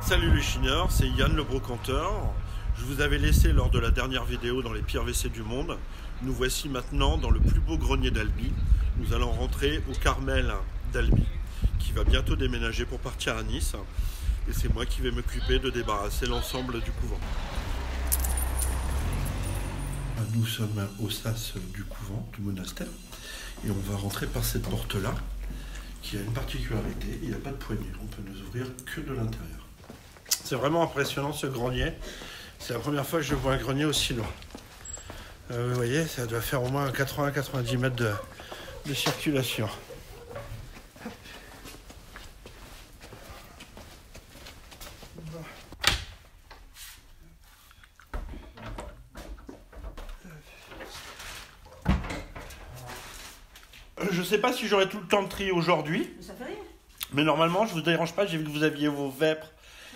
Salut les chineurs, c'est Yann le brocanteur. Je vous avais laissé lors de la dernière vidéo dans les pires WC du monde. Nous voici maintenant dans le plus beau grenier d'Albi. Nous allons rentrer au Carmel d'Albi, qui va bientôt déménager pour partir à Nice. Et c'est moi qui vais m'occuper de débarrasser l'ensemble du couvent. Nous sommes au sas du couvent, du monastère. Et on va rentrer par cette porte-là, qui a une particularité, il n'y a pas de poignée. On peut nous ouvrir que de l'intérieur. C'est vraiment impressionnant ce grenier. C'est la première fois que je vois un grenier aussi loin. Vous voyez, ça doit faire au moins 80-90 mètres de circulation. Je ne sais pas si j'aurai tout le temps de trier aujourd'hui. Ça fait rien. Mais normalement, je ne vous dérange pas. J'ai vu que vous aviez vos vêpres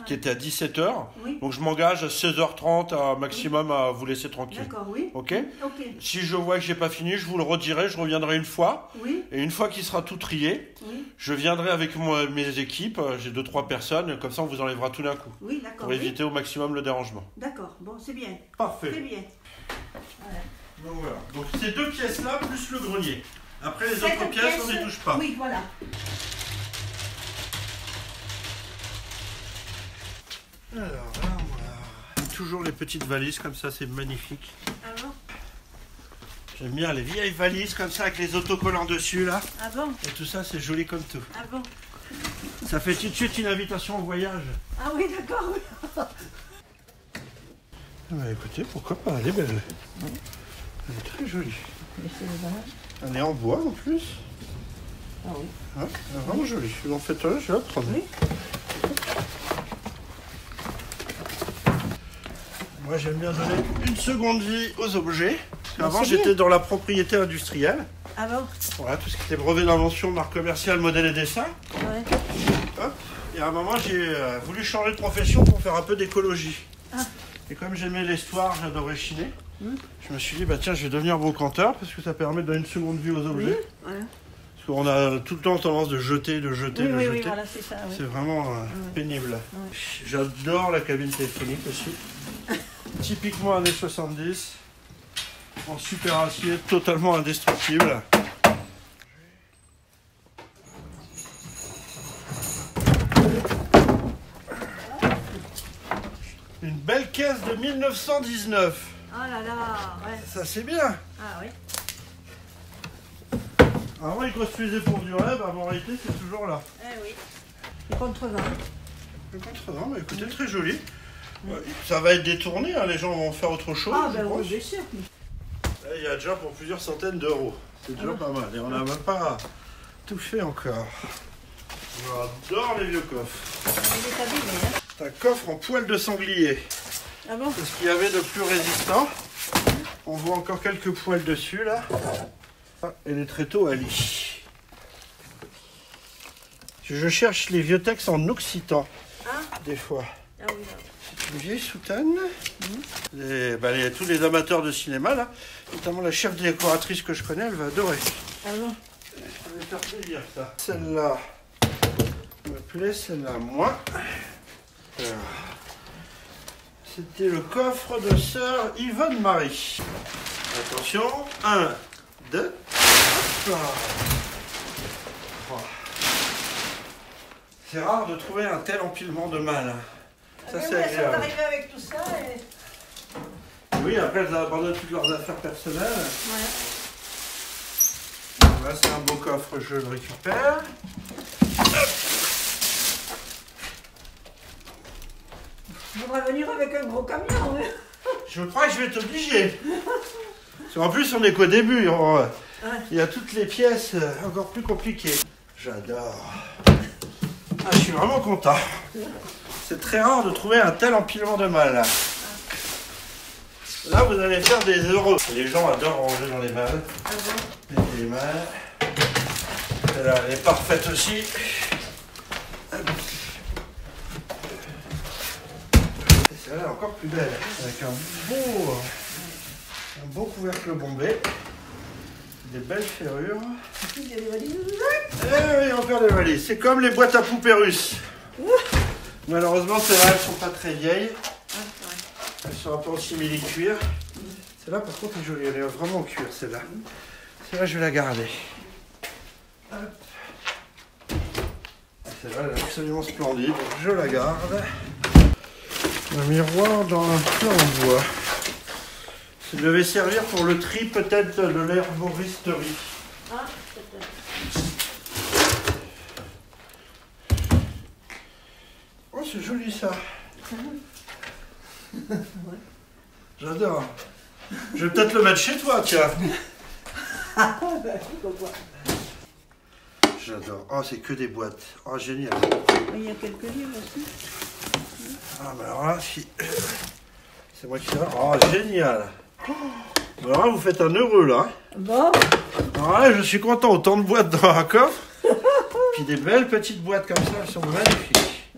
qui étaient à 17h. Oui. Donc je m'engage à 16h30 à maximum à vous laisser tranquille. D'accord, oui. Ok. Ok. Si je vois que j'ai pas fini, je vous le redirai. Je reviendrai une fois. Oui. Et une fois qu'il sera tout trié, Oui. je viendrai avec mes équipes. J'ai 2-3 personnes. Comme ça, on vous enlèvera tout d'un coup. Oui, d'accord. Pour éviter au maximum le dérangement. D'accord, bon, c'est bien. Parfait. Très bien. Voilà. Donc voilà. Donc ces deux pièces-là plus le grenier. Après les Cette autres pièces, on n'y touche pas. Oui, voilà. Alors là, voilà. Toujours les petites valises comme ça, c'est magnifique. Ah bon? J'aime bien les vieilles valises comme ça avec les autocollants dessus là. Ah bon? Et tout ça, c'est joli comme tout. Ah bon? Ça fait tout de suite une invitation au voyage. Ah oui, d'accord, oui. Bah écoutez, pourquoi pas, elle est belle. Elle est très jolie. Mais c'est le vin. Elle est en bois en plus. Ah oui. Ouais, elle est vraiment jolie. En fait, je vais la prendre. Oui. Moi, j'aime bien donner une seconde vie aux objets. Avant, c'est j'étais bien. dans la propriété industrielle. Ah bon? Voilà, tout ce qui était brevet d'invention, marque commerciale, modèle et dessin. Ouais. Hop. Et à un moment, j'ai voulu changer de profession pour faire un peu d'écologie. Ah. Et comme j'aimais l'histoire, j'adorais chiner, je me suis dit, bah tiens, je vais devenir brocanteur parce que ça permet de donner une seconde vie aux objets. Oui, voilà. Parce qu'on a tout le temps tendance de jeter, de jeter, Oui, de oui, jeter. oui, voilà, c'est ça. Oui. C'est vraiment pénible. J'adore la cabine téléphonique aussi. Typiquement années 70, en super acier, totalement indestructible. Une belle caisse de 1919. Oh là là, ouais. Ça c'est bien. Ah oui. Avant ils construisaient pour durer, bah en réalité c'est toujours là. Eh oui. Le contrevent. Le contrevent, bah écoutez, très joli. Ça va être détourné, hein, les gens vont faire autre chose. Ah je ben pense. oui, bien sûr. Là, il y a déjà pour plusieurs centaines d'euros. C'est déjà pas mal. Et on n'a même pas tout fait encore. J'adore les vieux coffres. Il est abîmé, hein. C'est un coffre en poil de sanglier. Ah bon? C'est ce qu'il y avait de plus résistant. On voit encore quelques poils dessus là. Ah, et les tréteaux à lit. Je cherche les vieux textes en occitan. Hein? Des fois. Ah oui, là. C'est une vieille soutane. Tous les amateurs de cinéma là, notamment la chef décoratrice que je connais, elle va adorer. Ah bon? Ça va faire plaisir ça. Celle-là me plaît, celle-là moins. Alors, c'était le coffre de sœur Yvonne Marie. Attention, 1, 2, hop. C'est rare de trouver un tel empilement de mal. Ça c'est agréable. arrivé avec tout ça et... Oui, après elles abandonnent toutes leurs affaires personnelles. Ouais. Là c'est un beau coffre, je le récupère. Je voudrais venir avec un gros camion. Hein. Je crois que je vais être obligé. En plus, on est qu'au début. Il y a toutes les pièces encore plus compliquées. J'adore. Ah, je suis vraiment content. C'est très rare de trouver un tel empilement de mal. Là, vous allez faire des heureux. Les gens adorent ranger dans les malles. Ah bon? Les malles. Celle-là, elle est parfaite aussi. Et celle-là est encore plus belle. Avec un beau couvercle bombé. Des belles ferrures. Il y a des valises. Eh oui, encore des valises. C'est comme les boîtes à poupées russes. Malheureusement, celles-là, elles ne sont pas très vieilles. Elles sont un peu en simili-cuir. Celle-là, par contre, est jolie. Elle est vraiment en cuir, celle-là. Celle-là, je vais la garder. Hop. Celle-là, elle est absolument splendide. Je la garde. Un miroir dans un peu en bois. Ça devait servir pour le tri peut-être de l'herboristerie. Ah, peut-être. Oh, c'est joli ça. J'adore. Je vais peut-être le mettre chez toi, tiens. J'adore. Oh, c'est que des boîtes. Oh, génial. Il y a quelques livres aussi. Ah, mais alors là, si... c'est moi qui fais. Oh, génial. Alors là, vous faites un heureux, là. Bon. Alors là, je suis content. Autant de boîtes dans un coffre. Puis des belles petites boîtes comme ça, elles sont magnifiques.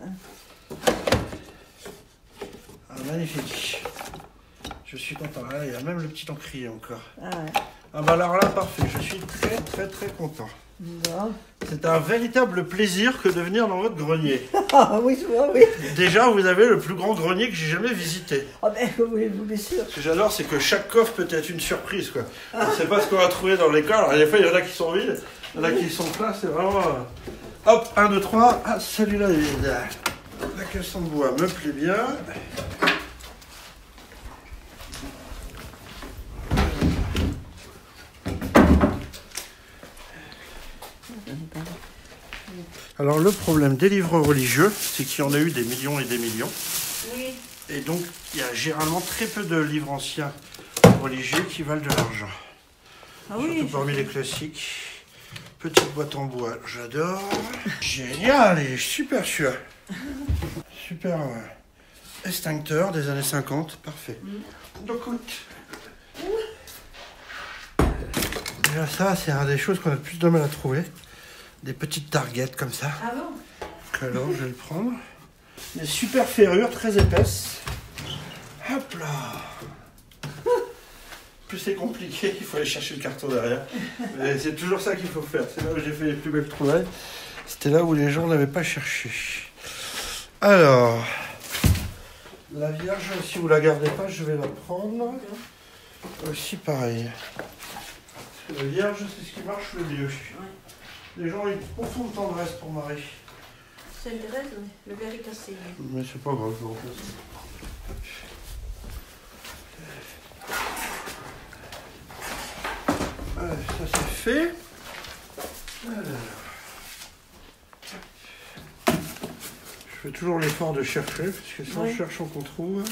Ah, magnifique. Je suis content. Là, il y a même le petit encrier encore. Ah ouais. Ah bah alors là, parfait. Je suis très, très, très content. Bon. C'est un véritable plaisir que de venir dans votre grenier. Ah oui, souvent, oui. Déjà, vous avez le plus grand grenier que j'ai jamais visité. Ah ben, voulez-vous, bien sûr. Ce que j'adore, c'est que chaque coffre peut être une surprise, quoi. On ne sait pas ce qu'on va trouver dans l'école. Alors, des fois, il y en a qui sont vides, il y en a qui sont pleins. C'est vraiment... Hop, 1, 2, 3. Ah, celui-là est vide. La caisson de bois me plaît bien. Alors le problème des livres religieux, c'est qu'il y en a eu des millions et des millions. Oui. Et donc il y a généralement très peu de livres anciens religieux qui valent de l'argent. Ah oui. Surtout parmi les classiques. Petite boîte en bois, j'adore. Génial, il est super celui-là. Super extincteur des années 50, parfait. Donc écoute. Déjà ça, c'est une des choses qu'on a le plus de mal à trouver. Des petites targets comme ça. Ah bon? Alors, je vais le prendre. Des super ferrures très épaisses. Hop là. Plus c'est compliqué, il faut aller chercher le carton derrière. Mais c'est toujours ça qu'il faut faire. C'est là où j'ai fait les plus belles trouvailles. C'était là où les gens n'avaient pas cherché. Alors, la Vierge, si vous la gardez pas, je vais la prendre. Aussi pareil. Parce que la Vierge, c'est ce qui marche le mieux. Les gens ont une profonde tendresse pour Marie. C'est une Thérèse, le verre est cassé. Mais c'est pas grave, je le remplace. Allez, ça c'est fait. Alors. Je fais toujours l'effort de chercher, parce que si on cherche, qu'on trouve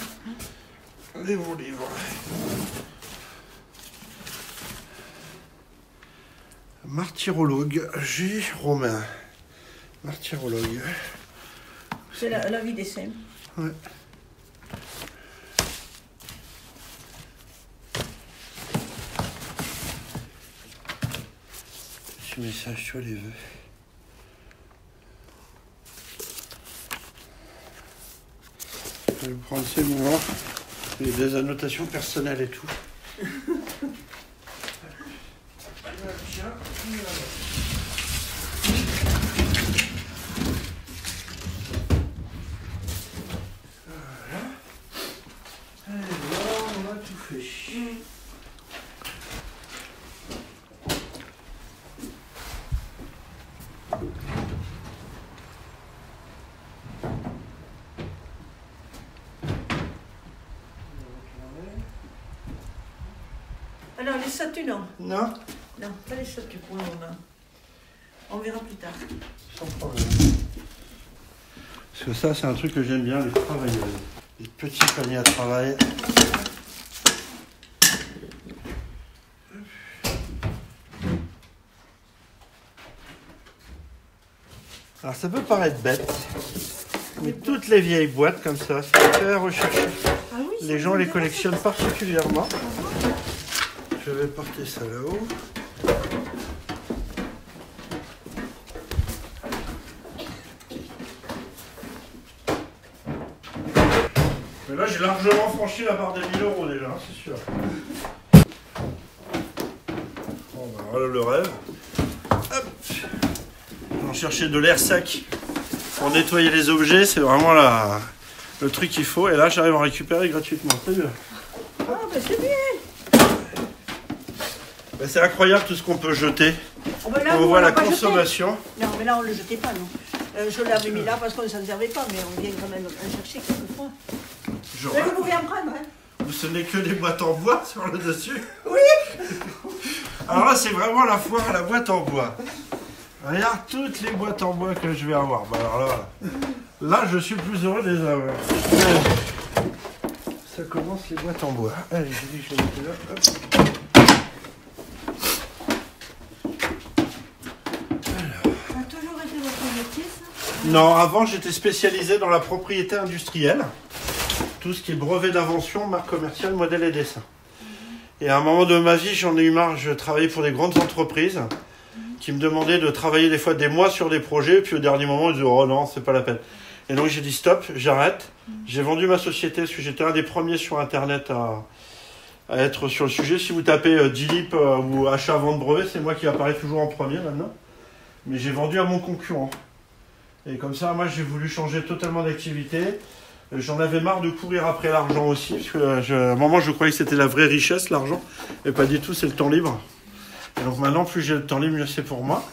des bons livres. Martyrologue, G. Romain. Martyrologue. C'est la vie des saints. Ouais. Petit message sur les vœux. Je vais prendre ces mouvements. Il y a des annotations personnelles et tout. Alors, les statues, non. Non, Non, pas les statues pour le moment. On verra plus tard. sans problème. Parce que ça, c'est un truc que j'aime bien, les travailleuses. Les petits paniers à travail. Alors, ça peut paraître bête, mais toutes les vieilles boîtes comme ça, c'est très recherché. Ah oui, Les gens les collectionnent particulièrement. Je vais porter ça là-haut. Mais là, j'ai largement franchi la barre des 1000 € déjà, c'est sûr. Bon, bah, Voilà le rêve. Hop. On cherchait de l'air sec pour nettoyer les objets, c'est vraiment le truc qu'il faut. Et là, j'arrive à en récupérer gratuitement. C'est bien. Ah, ben c'est bien. Ben, c'est incroyable tout ce qu'on peut jeter. Oh, ben là, on nous, voit l'a la pas consommation. jeté. Non, mais là, on ne le jetait pas, non. Je l'avais mis là parce qu'on ne s'en servait pas, mais on vient quand même en chercher quelquefois. Mais vous pouvez en prendre, hein. Ce n'est que des boîtes en bois sur le dessus. Oui. Alors là, c'est vraiment la foire à la boîte en bois. Regarde toutes les boîtes en bois que je vais avoir. Bah alors là, je suis plus heureux de les avoir. Ça commence les boîtes en bois. Allez, j'ai dit que je vais mettre là. Hop. Ça a toujours été votre métier, ça? Non, avant, j'étais spécialisé dans la propriété industrielle. Tout ce qui est brevet d'invention, marque commerciale, modèle et dessin. Et à un moment de ma vie, j'en ai eu marre. Je travaillais pour des grandes entreprises qui me demandaient de travailler des fois des mois sur des projets. Puis au dernier moment, ils disaient « Oh non, c'est pas la peine ». Et donc j'ai dit « Stop, j'arrête ». J'ai vendu ma société parce que j'étais un des premiers sur Internet à être sur le sujet. Si vous tapez DILIP ou achat-vente brevet, c'est moi qui apparaît toujours en premier maintenant. Mais j'ai vendu à mon concurrent. Et comme ça, moi, j'ai voulu changer totalement d'activité. J'en avais marre de courir après l'argent aussi, parce que à un moment je croyais que c'était la vraie richesse, l'argent, et pas du tout, c'est le temps libre. Et donc maintenant, plus j'ai le temps libre, mieux c'est pour moi.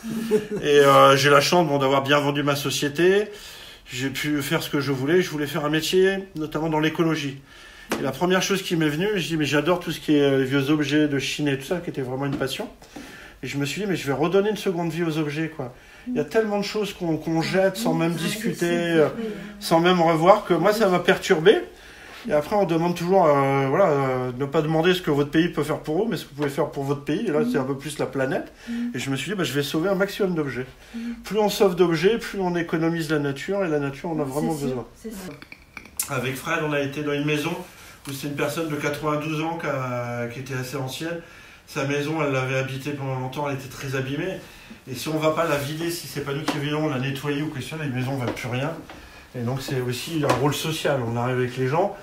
Et j'ai la chance d'avoir bien vendu ma société, j'ai pu faire ce que je voulais faire un métier, notamment dans l'écologie. Et la première chose qui m'est venue, je dis mais j'adore tout ce qui est les vieux objets de Chine et tout ça, qui était vraiment une passion. Et je me suis dit mais je vais redonner une seconde vie aux objets, quoi. Il y a tellement de choses qu'on jette sans même discuter, sans même revoir, que moi ça m'a perturbé. Et après on demande toujours, ne pas demander ce que votre pays peut faire pour vous, mais ce que vous pouvez faire pour votre pays. Et là c'est un peu plus la planète. Et je me suis dit, je vais sauver un maximum d'objets. Plus on sauve d'objets, plus on économise la nature. Et la nature, on a vraiment besoin. Avec Fred, on a été dans une maison où c'est une personne de 92 ans qui était assez ancienne. Sa maison, elle l'avait habitée pendant longtemps, elle était très abîmée. Et si on ne va pas la vider, si c'est pas nous qui vidons, la nettoyer ou question, les maisons ne valent plus rien. Et donc c'est aussi un rôle social. On arrive avec les gens,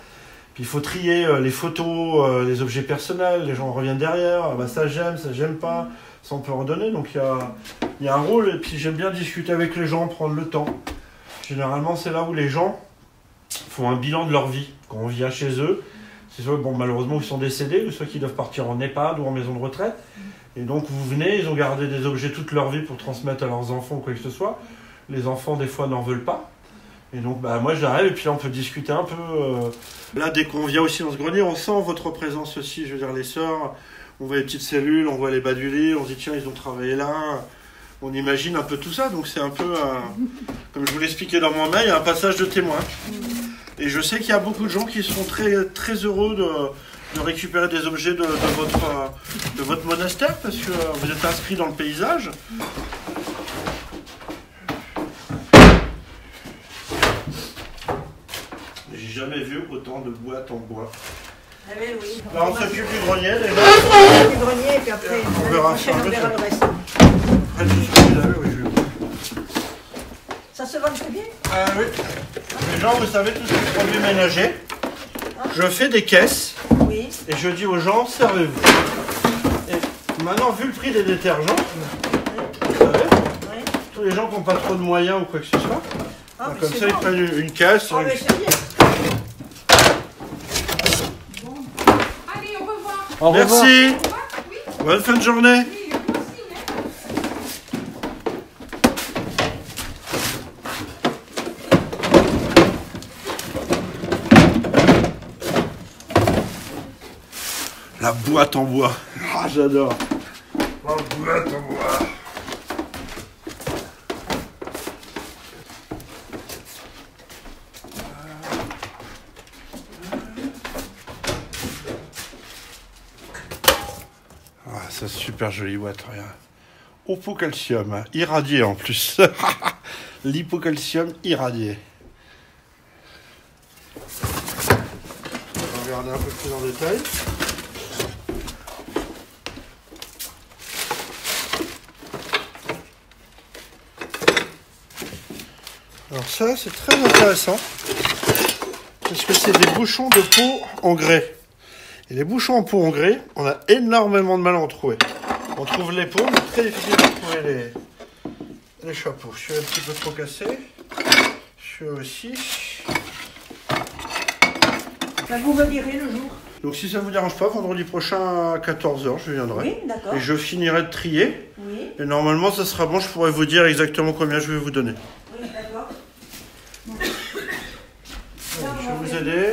puis il faut trier les photos, les objets personnels, les gens reviennent derrière, ça j'aime pas, ça on peut en donner. Donc il y a un rôle, et puis j'aime bien discuter avec les gens, prendre le temps. Généralement c'est là où les gens font un bilan de leur vie. Quand on vient chez eux, c'est soit malheureusement ils sont décédés, ou soit qu'ils doivent partir en EHPAD ou en maison de retraite. Et donc vous venez, ils ont gardé des objets toute leur vie pour transmettre à leurs enfants ou quoi que ce soit. Les enfants des fois n'en veulent pas. Et donc moi j'arrive et puis là on peut discuter un peu. Là dès qu'on vient aussi dans ce grenier, on sent votre présence aussi. Je veux dire les sœurs, on voit les petites cellules, on voit les bas du lit, on se dit tiens ils ont travaillé là. On imagine un peu tout ça. Donc c'est un peu, comme je vous l'expliquais dans mon mail, un passage de témoin. Et je sais qu'il y a beaucoup de gens qui sont très, très heureux de récupérer des objets de votre monastère, parce que vous êtes inscrit dans le paysage. J'ai jamais vu autant de boîtes en bois. Ah oui, oui. Là on s'occupe du grenier déjà. Du grenier et puis après on verra le reste. Après tout ce que vous avez, oui, je vais... Ça se vend très bien? Ah oui. Les gens, vous savez, tous ces produits ménagers, je fais des caisses. Oui. Et je dis aux gens, servez-vous. Et maintenant, vu le prix des détergents, vous savez, tous les gens qui n'ont pas trop de moyens ou quoi que ce soit, comme ça, ils prennent une caisse. Ah, mais c'est bien. Bon. Allez, au revoir. Au revoir. Merci. Oui, Bonne fin de journée. oui, vous aussi, hein. La boîte en bois. Ah, j'adore. La boîte en bois. Ah, c'est super jolie boîte, regarde. Hypocalcium, irradié en plus. L'hypocalcium irradié. On va regarder un peu plus en détail. Alors ça, c'est très intéressant, parce que c'est des bouchons de peau en grès. Et les bouchons en peau en grès, on a énormément de mal à en trouver. On trouve les pots, mais très difficile de trouver les chapeaux. Je suis un petit peu trop cassé. Je suis aussi. Vous me direz le jour. Donc si ça ne vous dérange pas, vendredi prochain à 14 h, je viendrai. Oui, d'accord. Et je finirai de trier. Oui. Et normalement, ça sera bon, je pourrai vous dire exactement combien je vais vous donner. Oui, d'accord. Je vais vous aider.